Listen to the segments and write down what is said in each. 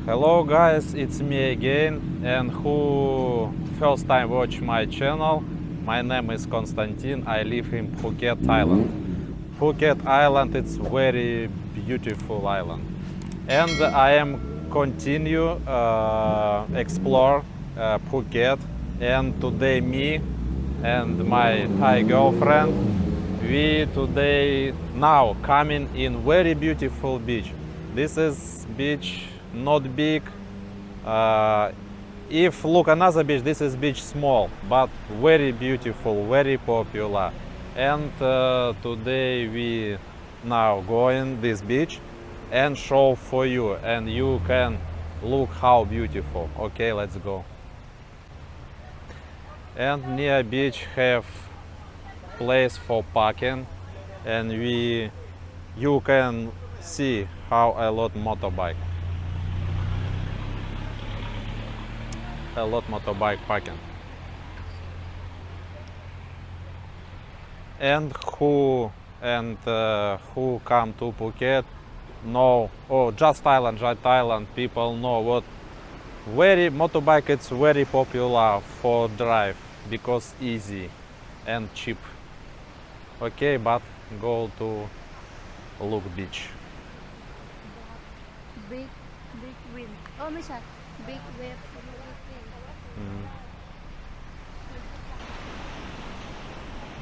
Hello guys, it's me again, and who first time watch my channel, my name is Konstantin, I live in Phuket, Thailand. Phuket Island, it's very beautiful island. And I am continue explore Phuket, and today me and my Thai girlfriend, we today now coming in very beautiful beach. This is beach not big. If look another beach, this is beach small, but very beautiful, very popular. And today we now going this beach and show for you, and you can look how beautiful. Okay, let's go. And near beach have place for parking, and you can see how a lot motorbike parking. And who come to Phuket know, oh, just Thailand people know what motorbike, it's very popular for drive because easy and cheap. Okay, but go to look beach. Big wind. Oh, ไม่ใช่ big wave.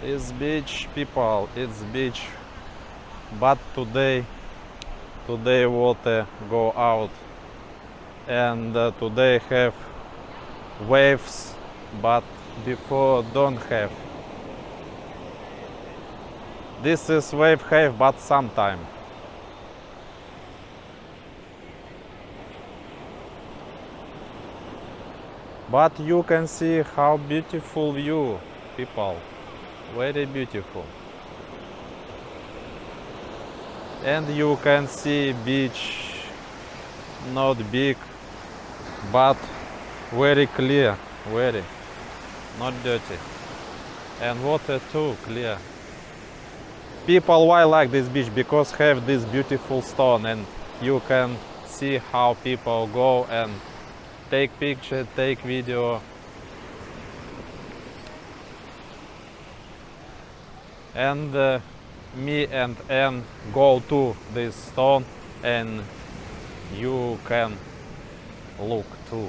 It's beach, people, it's beach, but today water go out, and today have waves, but before don't have. This is wave have, but sometime. But you can see how beautiful view, people, very beautiful. And you can see beach not big, but very clear, very not dirty, and water too clear. People why like this beach because have this beautiful stone, and you can see how people go and take picture, take video. And me and Anne go to this stone, and you can look too.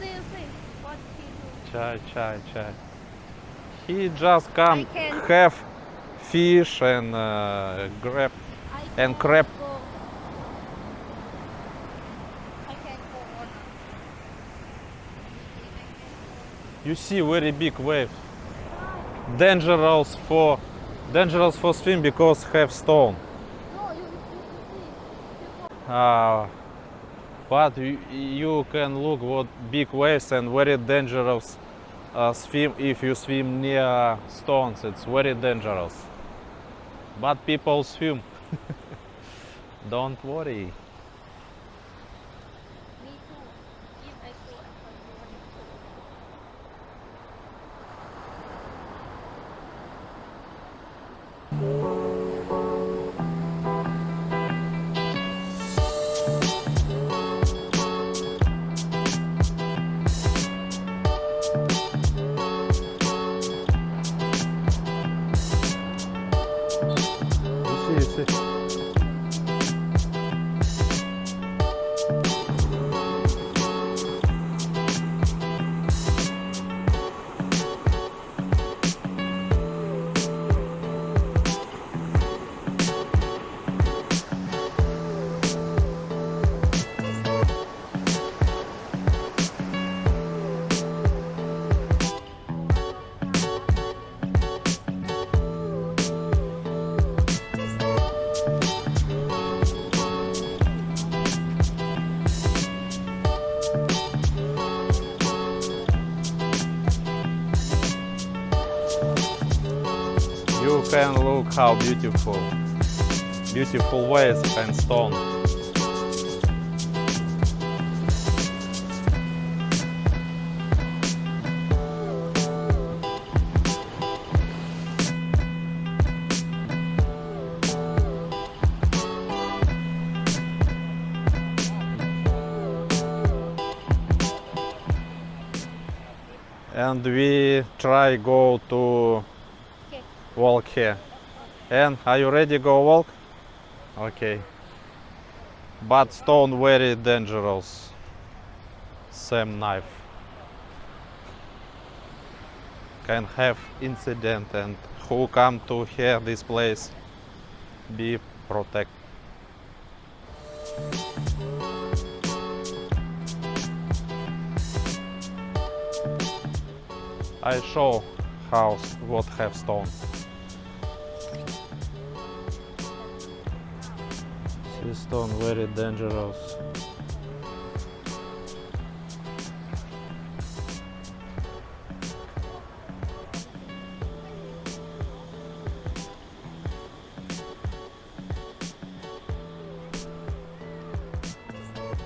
See, what he do? Chai. He just come have fish and grab and crab. Go. I can go on. You see very big wave. Dangerous for swim because have stone. No, you see. But you can look what big waves and very dangerous swim if you swim near stones. It's very dangerous. But people swim. Don't worry. Me too. If I go, I can go on it too. You see. You can look how beautiful waves and stone. and we try go to Okay. walk here. And are you ready go walk? Okay. But stone very dangerous. Same knife. Can have incident, and who come to here this place be protect. I show house what have stone. This stone very dangerous.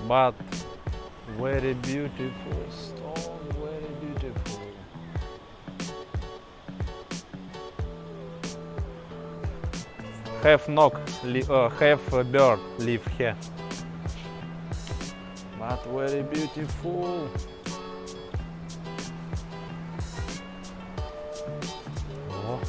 But very beautiful stone, very beautiful. Have have a bird live here. But very beautiful. Oh.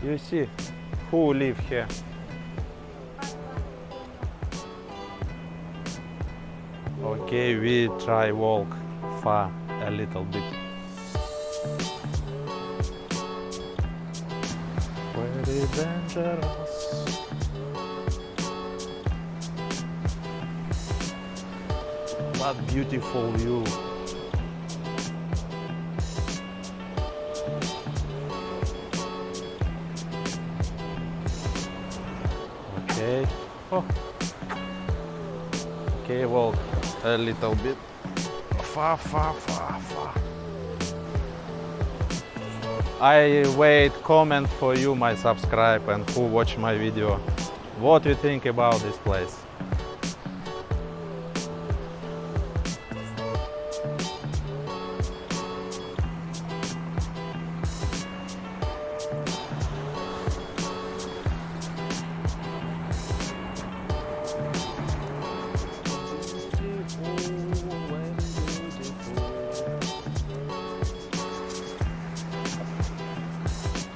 You see who live here? Okay, we try walk far a little bit. Very dangerous. But beautiful view. Okay. Oh. Okay, walk a little bit. Far. I wait comment for you, my subscribe, and who watch my video. What you think about this place?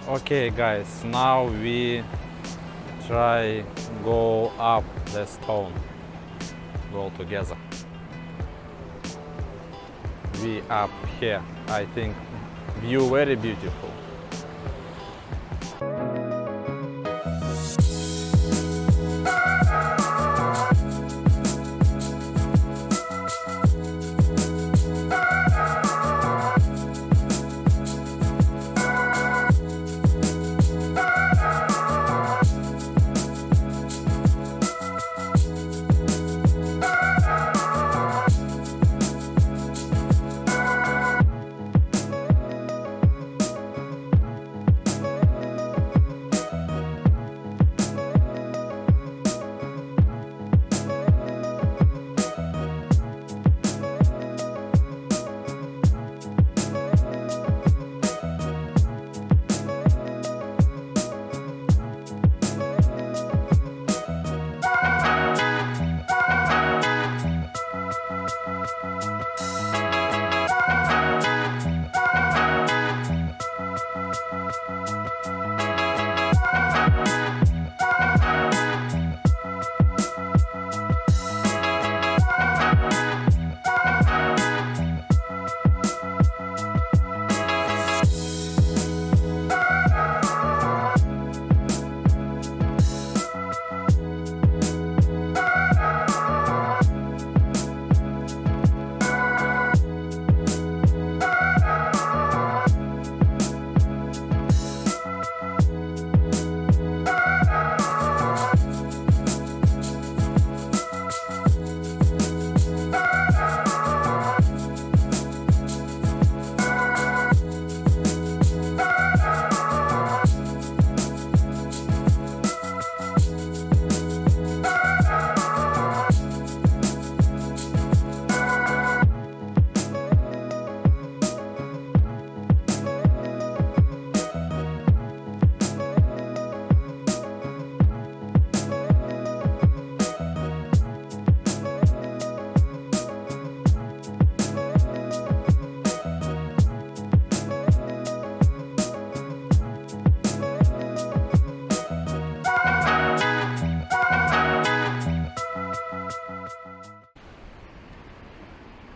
Okay guys, now we try go up the stone. Go together. We up here. I think view very beautiful.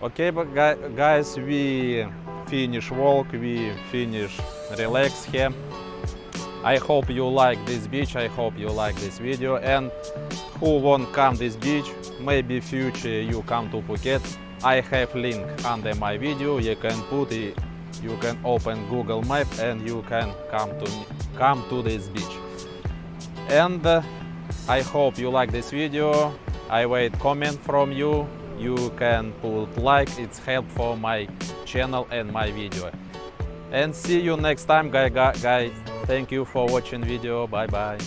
Okay, but guys, we finish walk, we finish relax here. I hope you like this beach, I hope you like this video, and who won't come this beach, maybe future you come to Phuket, I have link under my video, you can put it, you can open Google Map and you can come to this beach. And I hope you like this video, I wait comment from you, you can put like, it's help for my channel and my video. And see you next time, guys. Thank you for watching video. Bye bye.